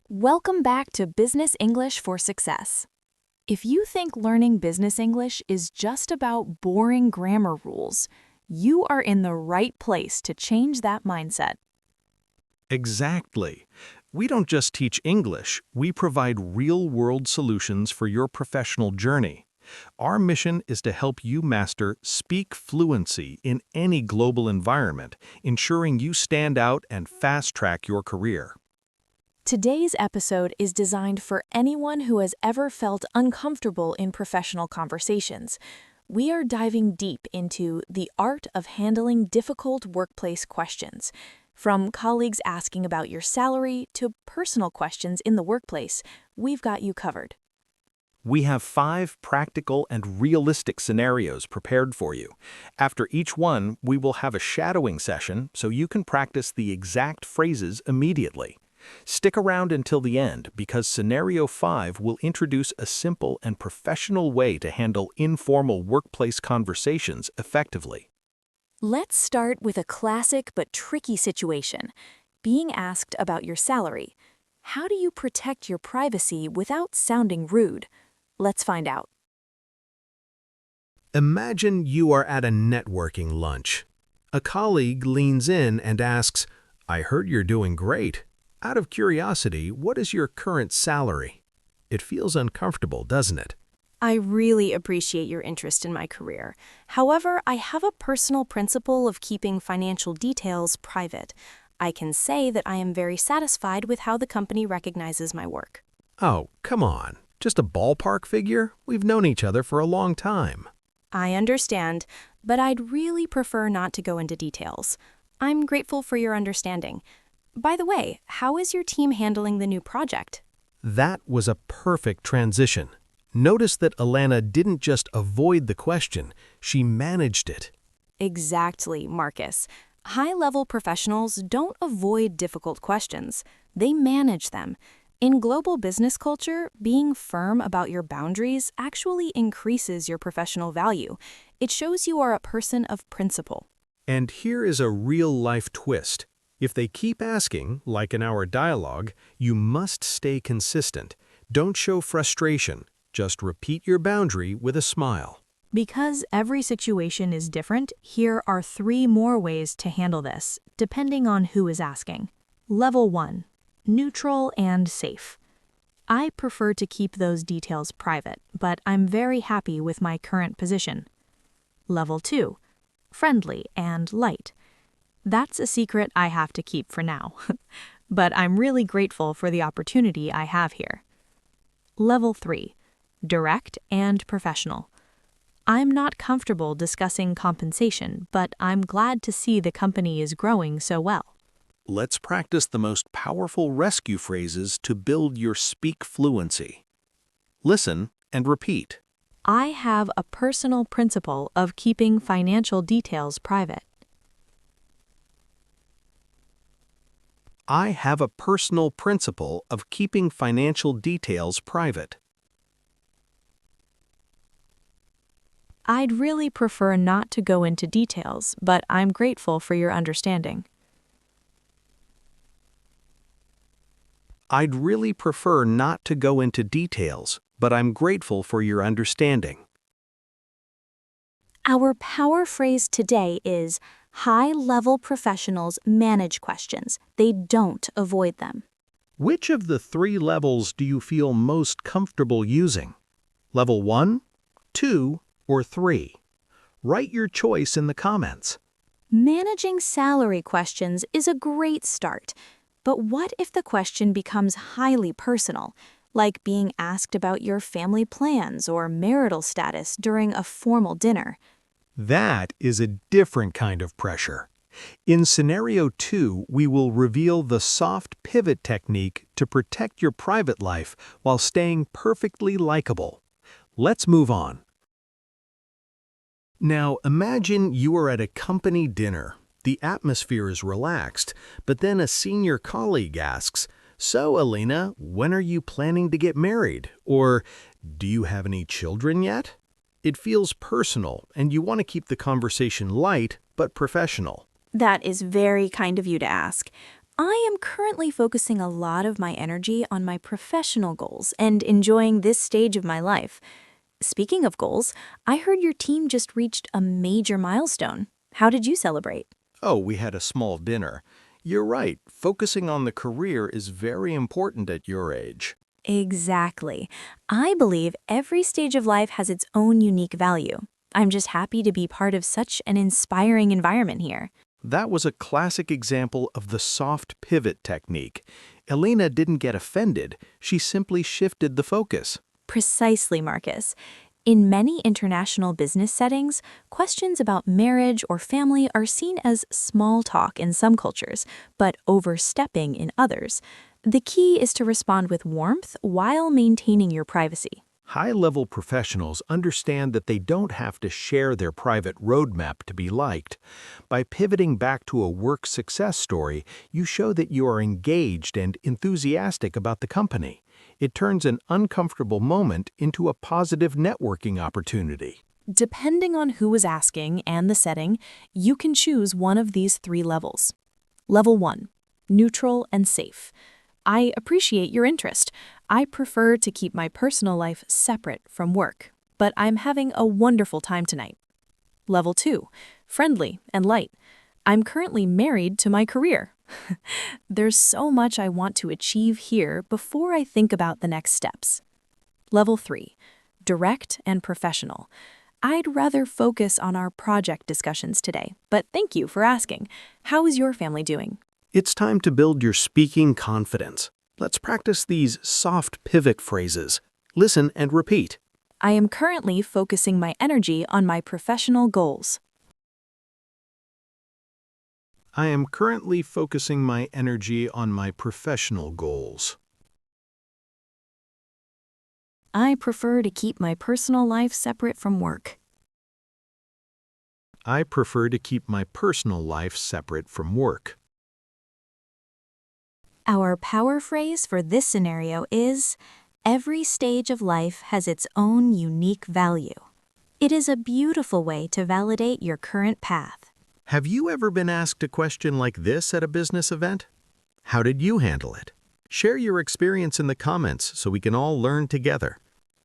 Welcome back to Business English for Success. If you think learning business English is just about boring grammar rules, you are in the right place to change that mindset. Exactly. We don't just teach English, we provide real-world solutions for your professional journey. Our mission is to help you master speak fluency in any global environment, ensuring you stand out and fast-track your career. Today's episode is designed for anyone who has ever felt uncomfortable in professional conversations. We are diving deep into the art of handling difficult workplace questions. From colleagues asking about your salary to personal questions in the workplace, we've got you covered. We have 5 practical and realistic scenarios prepared for you. After each one, we will have a shadowing session so you can practice the exact phrases immediately. Stick around until the end because Scenario 5 will introduce a simple and professional way to handle informal workplace conversations effectively. Let's start with a classic but tricky situation. Being asked about your salary. How do you protect your privacy without sounding rude? Let's find out. Imagine you are at a networking lunch. A colleague leans in and asks, "I heard you're doing great. Out of curiosity, what is your current salary?" It feels uncomfortable, doesn't it? I really appreciate your interest in my career. However, I have a personal principle of keeping financial details private. I can say that I am very satisfied with how the company recognizes my work. Oh, come on. Just a ballpark figure? We've known each other for a long time. I understand, but I'd really prefer not to go into details. I'm grateful for your understanding. By the way, how is your team handling the new project? That was a perfect transition. Notice that Alana didn't just avoid the question, she managed it. Exactly, Marcus. High-level professionals don't avoid difficult questions. They manage them. In global business culture, being firm about your boundaries actually increases your professional value. It shows you are a person of principle. And here is a real-life twist. If they keep asking, like in our dialogue, you must stay consistent. Don't show frustration. Just repeat your boundary with a smile. Because every situation is different, here are 3 more ways to handle this, depending on who is asking. Level 1. Neutral and safe. I prefer to keep those details private, but I'm very happy with my current position. Level 2. Friendly and light. That's a secret I have to keep for now, but I'm really grateful for the opportunity I have here. Level 3. Direct and professional. I'm not comfortable discussing compensation, but I'm glad to see the company is growing so well. Let's practice the most powerful rescue phrases to build your speak fluency. Listen and repeat. I have a personal principle of keeping financial details private. I have a personal principle of keeping financial details private. I'd really prefer not to go into details, but I'm grateful for your understanding. I'd really prefer not to go into details, but I'm grateful for your understanding. Our power phrase today is, high-level professionals manage questions. They don't avoid them. Which of the 3 levels do you feel most comfortable using? Level 1, 2, or 3? Write your choice in the comments. Managing salary questions is a great start. But what if the question becomes highly personal, like being asked about your family plans or marital status during a formal dinner? That is a different kind of pressure. In Scenario 2, we will reveal the soft pivot technique to protect your private life while staying perfectly likable. Let's move on. Now, imagine you are at a company dinner. The atmosphere is relaxed, but then a senior colleague asks, "So, Alina, when are you planning to get married?" Or, "Do you have any children yet?" It feels personal, and you want to keep the conversation light but professional. That is very kind of you to ask. I am currently focusing a lot of my energy on my professional goals and enjoying this stage of my life. Speaking of goals, I heard your team just reached a major milestone. How did you celebrate? Oh, we had a small dinner. You're right, focusing on the career is very important at your age. Exactly. I believe every stage of life has its own unique value. I'm just happy to be part of such an inspiring environment here. That was a classic example of the soft pivot technique. Elena didn't get offended, she simply shifted the focus. Precisely, Marcus. In many international business settings, questions about marriage or family are seen as small talk in some cultures, but overstepping in others. The key is to respond with warmth while maintaining your privacy. High-level professionals understand that they don't have to share their private roadmap to be liked. By pivoting back to a work success story, you show that you are engaged and enthusiastic about the company. It turns an uncomfortable moment into a positive networking opportunity. Depending on who is asking and the setting, you can choose one of these three levels. Level 1, neutral and safe. I appreciate your interest. I prefer to keep my personal life separate from work, but I'm having a wonderful time tonight. Level 2, friendly and light. I'm currently married to my career. There's so much I want to achieve here before I think about the next steps. Level 3, direct and professional. I'd rather focus on our project discussions today, but thank you for asking. How is your family doing? It's time to build your speaking confidence. Let's practice these soft pivot phrases. Listen and repeat. I am currently focusing my energy on my professional goals. I am currently focusing my energy on my professional goals. I prefer to keep my personal life separate from work. I prefer to keep my personal life separate from work. Our power phrase for this scenario is, every stage of life has its own unique value. It is a beautiful way to validate your current path. Have you ever been asked a question like this at a business event? How did you handle it? Share your experience in the comments so we can all learn together.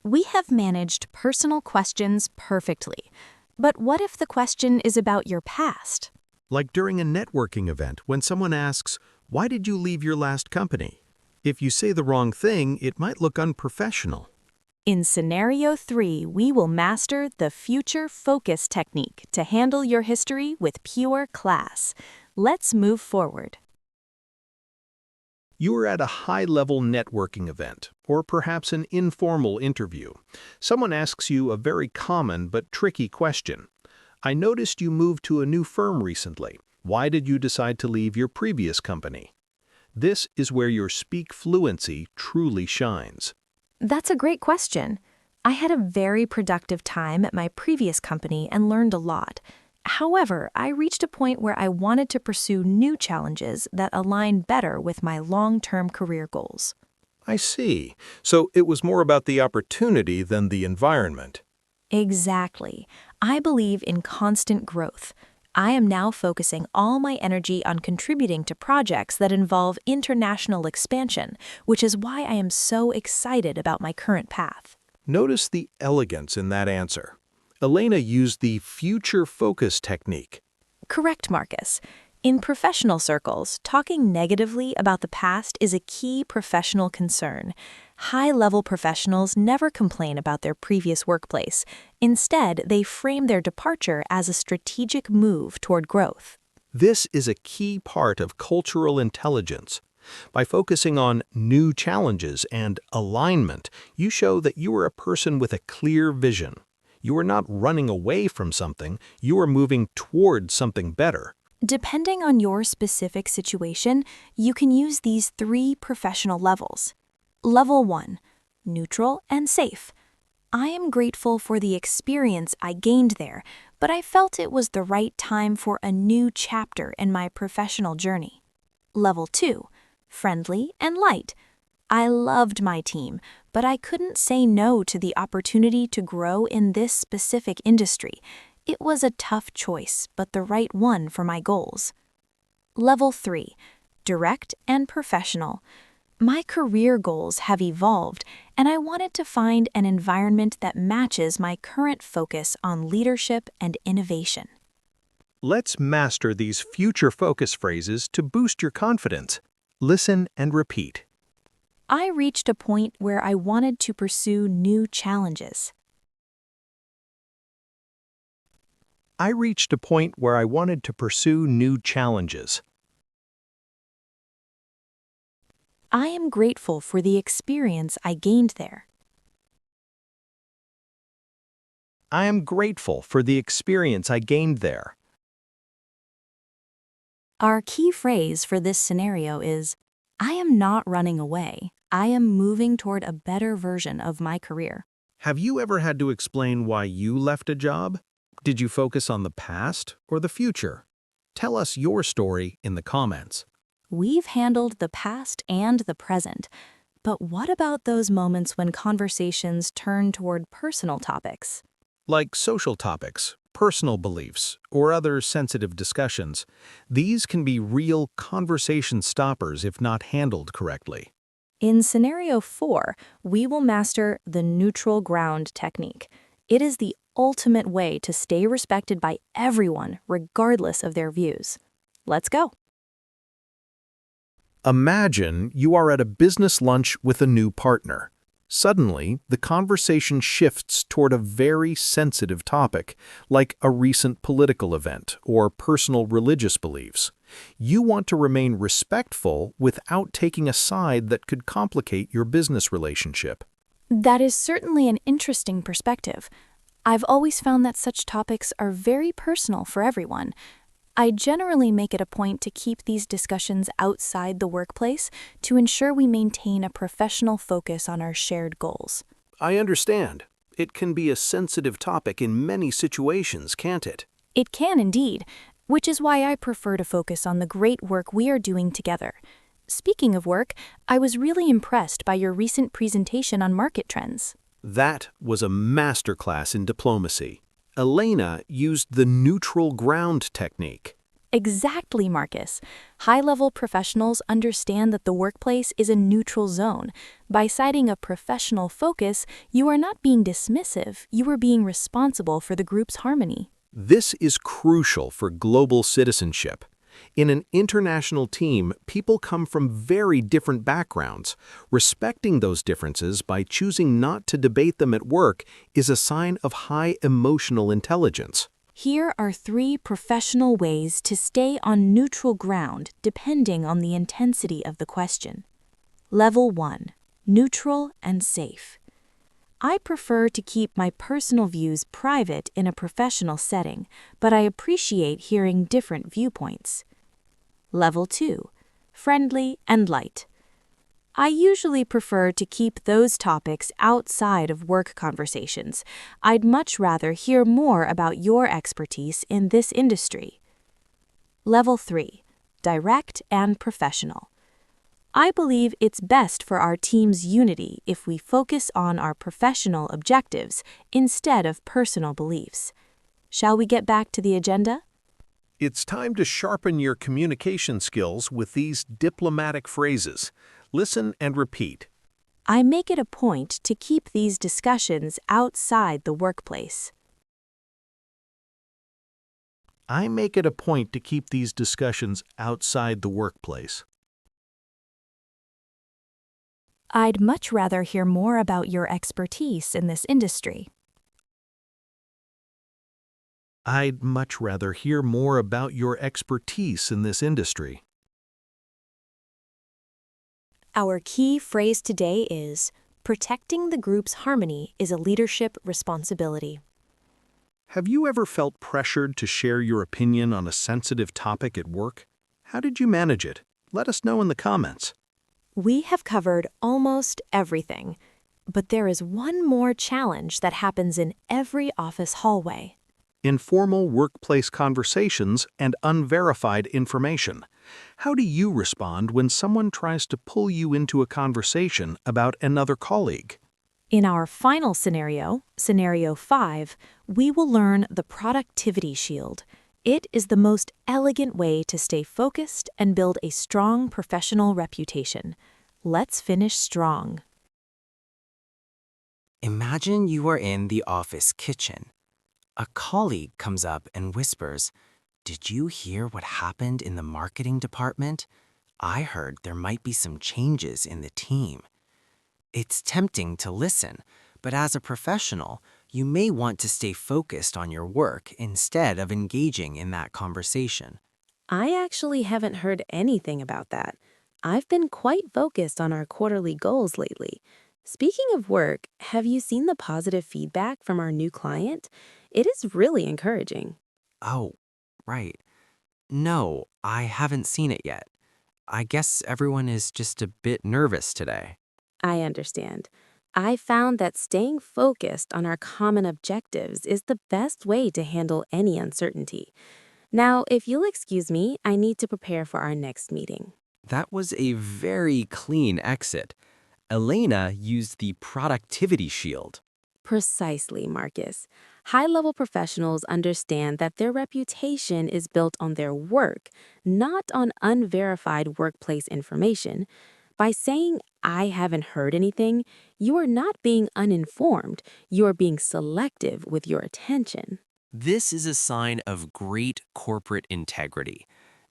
We have managed personal questions perfectly. But what if the question is about your past? Like during a networking event when someone asks, "Why did you leave your last company?" If you say the wrong thing, it might look unprofessional. In Scenario 3, we will master the future focus technique to handle your history with pure class. Let's move forward. You are at a high-level networking event, or perhaps an informal interview. Someone asks you a very common but tricky question. I noticed you moved to a new firm recently. Why did you decide to leave your previous company? This is where your speak fluency truly shines. That's a great question. I had a very productive time at my previous company and learned a lot. However, I reached a point where I wanted to pursue new challenges that align better with my long-term career goals. I see. So it was more about the opportunity than the environment. Exactly. I believe in constant growth. I am now focusing all my energy on contributing to projects that involve international expansion, which is why I am so excited about my current path. Notice the elegance in that answer. Elena used the future focus technique. Correct, Marcus. In professional circles, talking negatively about the past is a key professional concern. High-level professionals never complain about their previous workplace. Instead, they frame their departure as a strategic move toward growth. This is a key part of cultural intelligence. By focusing on new challenges and alignment, you show that you are a person with a clear vision. You are not running away from something, you are moving toward something better. Depending on your specific situation, you can use these three professional levels. Level 1, neutral and safe. I am grateful for the experience I gained there, but I felt it was the right time for a new chapter in my professional journey. Level 2, friendly and light. I loved my team, but I couldn't say no to the opportunity to grow in this specific industry. It was a tough choice, but the right one for my goals. Level 3, direct and professional. My career goals have evolved, and I wanted to find an environment that matches my current focus on leadership and innovation. Let's master these future focus phrases to boost your confidence. Listen and repeat. I reached a point where I wanted to pursue new challenges. I reached a point where I wanted to pursue new challenges. I am grateful for the experience I gained there. I am grateful for the experience I gained there. Our key phrase for this scenario is, I am not running away. I am moving toward a better version of my career. Have you ever had to explain why you left a job? Did you focus on the past or the future? Tell us your story in the comments. We've handled the past and the present, but what about those moments when conversations turn toward personal topics? Like social topics, personal beliefs, or other sensitive discussions, these can be real conversation stoppers if not handled correctly. In scenario 4, we will master the neutral ground technique. It is the ultimate way to stay respected by everyone, regardless of their views. Let's go. Imagine you are at a business lunch with a new partner. Suddenly, the conversation shifts toward a very sensitive topic, like a recent political event or personal religious beliefs. You want to remain respectful without taking a side that could complicate your business relationship. That is certainly an interesting perspective. I've always found that such topics are very personal for everyone. I generally make it a point to keep these discussions outside the workplace to ensure we maintain a professional focus on our shared goals. I understand. It can be a sensitive topic in many situations, can't it? It can indeed, which is why I prefer to focus on the great work we are doing together. Speaking of work, I was really impressed by your recent presentation on market trends. That was a masterclass in diplomacy. Elena used the neutral ground technique. Exactly, Marcus. High-level professionals understand that the workplace is a neutral zone. By citing a professional focus, you are not being dismissive, you are being responsible for the group's harmony. This is crucial for global citizenship. In an international team, people come from very different backgrounds. Respecting those differences by choosing not to debate them at work is a sign of high emotional intelligence. Here are 3 professional ways to stay on neutral ground depending on the intensity of the question. Level 1. Neutral and safe. I prefer to keep my personal views private in a professional setting, but I appreciate hearing different viewpoints. Level 2. Friendly and light. I usually prefer to keep those topics outside of work conversations. I'd much rather hear more about your expertise in this industry. Level 3. Direct and professional. I believe it's best for our team's unity if we focus on our professional objectives instead of personal beliefs. Shall we get back to the agenda? It's time to sharpen your communication skills with these diplomatic phrases. Listen and repeat. I make it a point to keep these discussions outside the workplace. I make it a point to keep these discussions outside the workplace. I'd much rather hear more about your expertise in this industry. I'd much rather hear more about your expertise in this industry. Our key phrase today is, protecting the group's harmony is a leadership responsibility. Have you ever felt pressured to share your opinion on a sensitive topic at work? How did you manage it? Let us know in the comments. We have covered almost everything, but there is one more challenge that happens in every office hallway. Informal workplace conversations and unverified information. How do you respond when someone tries to pull you into a conversation about another colleague? In our final scenario, scenario 5, we will learn the productivity shield. It is the most elegant way to stay focused and build a strong professional reputation. Let's finish strong. Imagine you are in the office kitchen. A colleague comes up and whispers, "Did you hear what happened in the marketing department? I heard there might be some changes in the team." It's tempting to listen, but as a professional, you may want to stay focused on your work instead of engaging in that conversation. I actually haven't heard anything about that. I've been quite focused on our quarterly goals lately. Speaking of work, have you seen the positive feedback from our new client? It is really encouraging. Oh, right. No, I haven't seen it yet. I guess everyone is just a bit nervous today. I understand. I found that staying focused on our common objectives is the best way to handle any uncertainty. Now, if you'll excuse me, I need to prepare for our next meeting. That was a very clean exit. Elena used the productivity shield. Precisely, Marcus. High-level professionals understand that their reputation is built on their work, not on unverified workplace information. By saying, "I haven't heard anything," you are not being uninformed, you are being selective with your attention. This is a sign of great corporate integrity.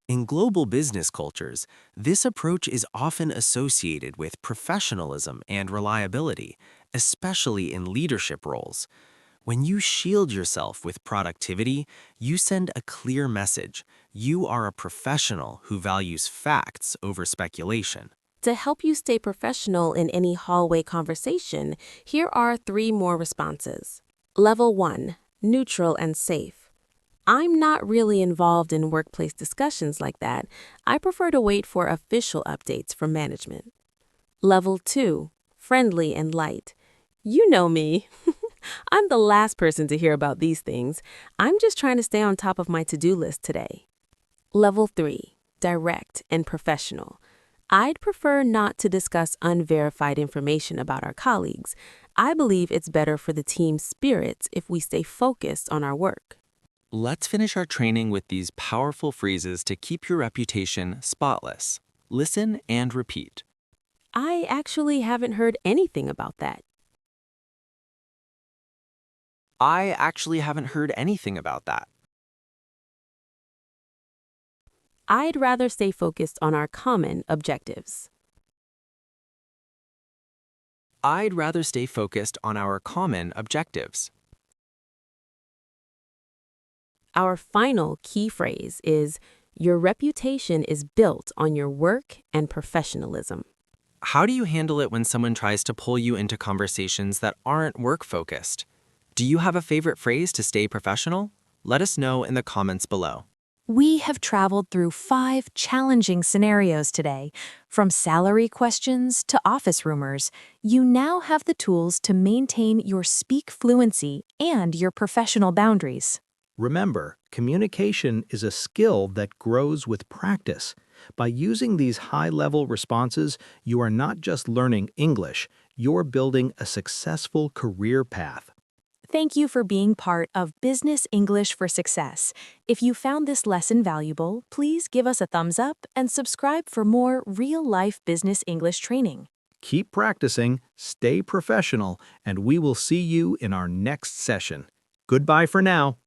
In global business cultures, this approach is often associated with professionalism and reliability, especially in leadership roles. When you shield yourself with productivity, you send a clear message. You are a professional who values facts over speculation. To help you stay professional in any hallway conversation, here are 3 more responses. Level 1, neutral and safe. I'm not really involved in workplace discussions like that. I prefer to wait for official updates from management. Level 2, friendly and light. You know me. I'm the last person to hear about these things. I'm just trying to stay on top of my to-do list today. Level 3, direct and professional. I'd prefer not to discuss unverified information about our colleagues. I believe it's better for the team's spirits if we stay focused on our work. Let's finish our training with these powerful phrases to keep your reputation spotless. Listen and repeat. I actually haven't heard anything about that. I actually haven't heard anything about that. I'd rather stay focused on our common objectives. I'd rather stay focused on our common objectives. Our final key phrase is, your reputation is built on your work and professionalism. How do you handle it when someone tries to pull you into conversations that aren't work-focused? Do you have a favorite phrase to stay professional? Let us know in the comments below. We have traveled through 5 challenging scenarios today. From salary questions to office rumors, you now have the tools to maintain your speak fluency and your professional boundaries. Remember, communication is a skill that grows with practice. By using these high-level responses, you are not just learning English, you're building a successful career path. Thank you for being part of Business English for Success. If you found this lesson valuable, please give us a thumbs up and subscribe for more real-life business English training. Keep practicing, stay professional, and we will see you in our next session. Goodbye for now.